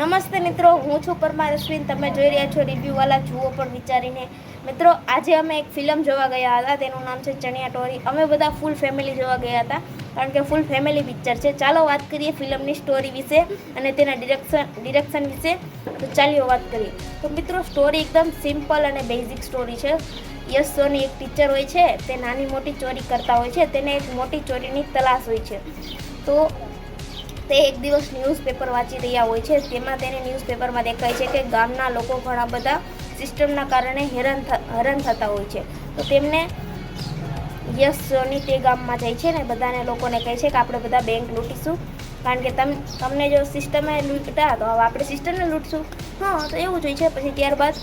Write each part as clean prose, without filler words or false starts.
નમસ્તે મિત્રો, હું છું પરમાર અશ્વિન. તમે જોઈ રહ્યા છો રિવ્યૂવાલા જુઓ પણ વિચારીને. મિત્રો, આજે અમે એક ફિલ્મ જોવા ગયા હતા, તેનું નામ છે ચણિયાટોરી. અમે બધા ફૂલ ફેમિલી જોવા ગયા હતા, કારણ કે ફૂલ ફેમિલી પિક્ચર છે. ચાલો વાત કરીએ ફિલ્મની સ્ટોરી વિશે અને તેના ડિરેક્શન વિશે. તો ચાલીઓ વાત કરીએ. તો મિત્રો, સ્ટોરી એકદમ સિમ્પલ અને બેઝિક સ્ટોરી છે. યશ સોની એક ટીચર હોય છે, તે નાની મોટી ચોરી કરતા હોય છે. તેને એક મોટી ચોરીની તલાશ હોય છે. તો તે એક દિવસ ન્યૂઝપેપર વાંચી રહ્યા હોય છે. તેમાં તેને ન્યૂઝપેપરમાં દેખાય છે કે ગામના લોકો ઘણા બધા સિસ્ટમના કારણે હેરાન થતા હોય છે. તો તેમને યશ સોની તે ગામમાં જાય છે ને બધાને લોકોને કહે છે કે આપણે બધા બેંક લૂંટીશું, કારણ કે તમને જો સિસ્ટમે લૂંટા તો હવે આપણે સિસ્ટમને લૂંટશું. હા, તો એવું જ હોય છે. પછી ત્યારબાદ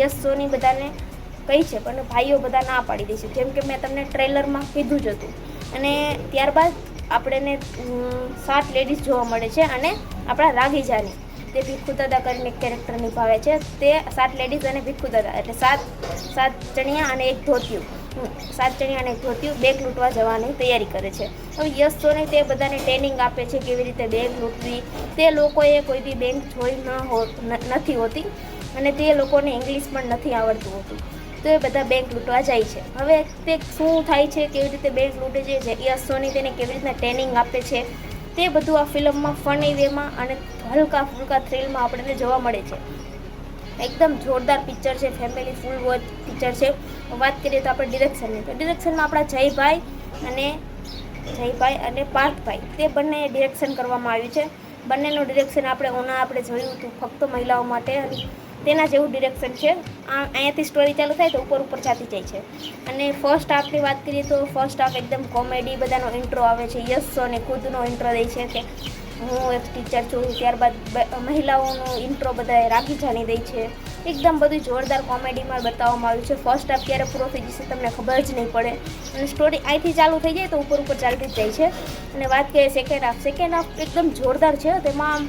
યશ સોની બધાને કહી છે, પણ ભાઈઓ બધા ના પાડી દે છે, જેમ કે મેં તમને ટ્રેલરમાં કીધું જ હતું. અને ત્યારબાદ આપણને 7 લેડીઝ જોવા મળે છે અને આપણા રાઘીજાની તે ભીખુદાદા કરીને એક કેરેક્ટર નિભાવે છે. તે 7 લેડીઝ અને ભીખુદાદા એટલે સાત ચણિયા અને એક ધોતિયું 7 ચણિયા અને એક ધોતિયું બેંક લૂંટવા જવાની તૈયારી કરે છે. હવે યશ સોની તે બધાને ટ્રેનિંગ આપે છે કેવી રીતે બેંક લૂંટવી. તે લોકોએ કોઈ બી બેંક જોઈ નથી હોતી અને તે લોકોને ઇંગ્લિશ પણ નથી આવડતું હોતું. તો એ બધા બેંક લૂંટવા જાય છે. હવે તે શું થાય છે, કેવી રીતે બેંક લૂંટે છે, યશ સોની તેને કેવી રીતના ટ્રેનિંગ આપે છે, તે બધું આ ફિલ્મમાં ફની વેમાં અને હલકા ફુલકા થ્રિલમાં આપણને જોવા મળે છે. એકદમ જોરદાર પિક્ચર છે, ફેમિલી ફૂલ વોચ પિક્ચર છે. વાત કરીએ તો આપણે ડિરેક્શનની, તો ડિરેક્શનમાં આપણા જયભાઈ અને પાર્થભાઈ તે બંને ડિરેક્શન કરવામાં આવ્યું છે. બંનેનું ડિરેક્શન આપણે જોયું હતું ફક્ત મહિલાઓ માટે, અને તેના જેવું ડિરેક્શન છે. અહીંયાથી સ્ટોરી ચાલુ થાય તો ઉપર ચાલતી જાય છે. અને ફર્સ્ટ હાફની વાત કરીએ તો ફર્સ્ટ હાફ એકદમ કોમેડી, બધાનો ઇન્ટ્રો આવે છે. યશ સોની ખુદનો ઇન્ટ્રો દે છે કે હું એક ટીચર છું. ત્યારબાદ મહિલાઓનો ઇન્ટ્રો બધાએ રાઘીજાની દે છે. એકદમ બધું જોરદાર કોમેડીમાં બતાવવામાં આવ્યું છે. ફર્સ્ટ હાફ ક્યારે પૂરો થઈ જશે તમને ખબર જ નહીં પડે, અને સ્ટોરી અહીંથી ચાલુ થઈ જાય તો ઉપર ચાલતી જ જાય છે. અને વાત કરીએ સેકન્ડ હાફ એકદમ જોરદાર છે. તેમાં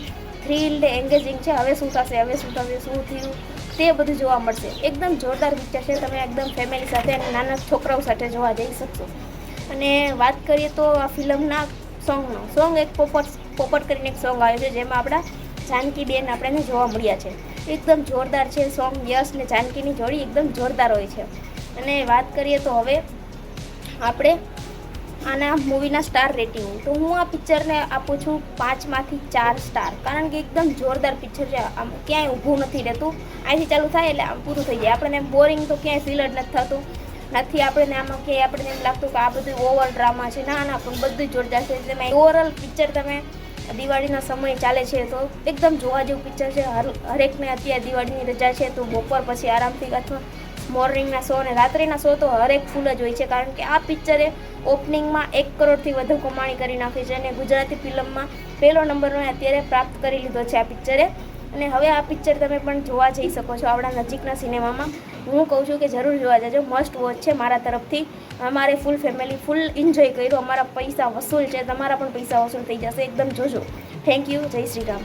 થ્રિલ એન્ગેજિંગ છે. હવે શું થશે, શું થયું, તે બધું જોવા મળશે. એકદમ જોરદાર પિક્ચર છે. તમે એકદમ ફેમિલી સાથે અને નાના છોકરાઓ સાથે જોવા જઈ શકશો. અને વાત કરીએ તો આ ફિલ્મના સોંગ એક પોપટ કરીને એક સોંગ આવ્યો છે, જેમાં આપણા જાનકીબેન આપણને જોવા મળ્યા છે. એકદમ જોરદાર છે સોંગ. યશ ને જાનકીની જોડી એકદમ જોરદાર હોય છે. અને વાત કરીએ તો હવે આપણે આના મૂવીના સ્ટાર રેટિંગ, તો હું આ પિક્ચરને આપું છું 5માંથી 4 સ્ટાર, કારણ કે એકદમ જોરદાર પિક્ચર છે. આમ ક્યાંય ઊભું નથી રહેતું. અહીંથી ચાલુ થાય એટલે આમ પૂરું થઈ જાય. આપણને બોરિંગ તો ક્યાંય ફીલ જ નથી થતું. આપણને આમાં ક્યાંય આપણને એમ લાગતું કે આ બધું ઓવર ડ્રામા છે. ના, પણ બધું જોરદાર છે. તેમાં ઓવરઓલ પિક્ચર તમે દિવાળીનો સમય ચાલે છે તો એકદમ જોવા જેવું પિક્ચર છે. હરેકને અત્યારે દિવાળીની રજા છે તો બપોર પછી આરામથી, અથવા મોર્નિંગના શો અને રાત્રિના શો તો હરેક ફૂલ જ હોય છે, કારણ કે આ પિક્ચરે ઓપનિંગમાં 1 કરોડથી વધુ કમાણી કરી નાખી છે અને ગુજરાતી ફિલ્મમાં પહેલો નંબરનો અત્યારે પ્રાપ્ત કરી લીધો છે આ પિક્ચરે. અને હવે આ પિક્ચર તમે પણ જોવા જઈ શકો છો આપણા નજીકના સિનેમામાં. હું કહું છું કે જરૂર જોવા જજો. મસ્ટ વોચ છે મારા તરફથી. અમારે ફૂલ ફેમિલી ફૂલ એન્જોય કર્યું. અમારા પૈસા વસૂલ છે, તમારા પણ પૈસા વસૂલ થઈ જશે. એકદમ જોજો. Thank you. જય શ્રી રામ.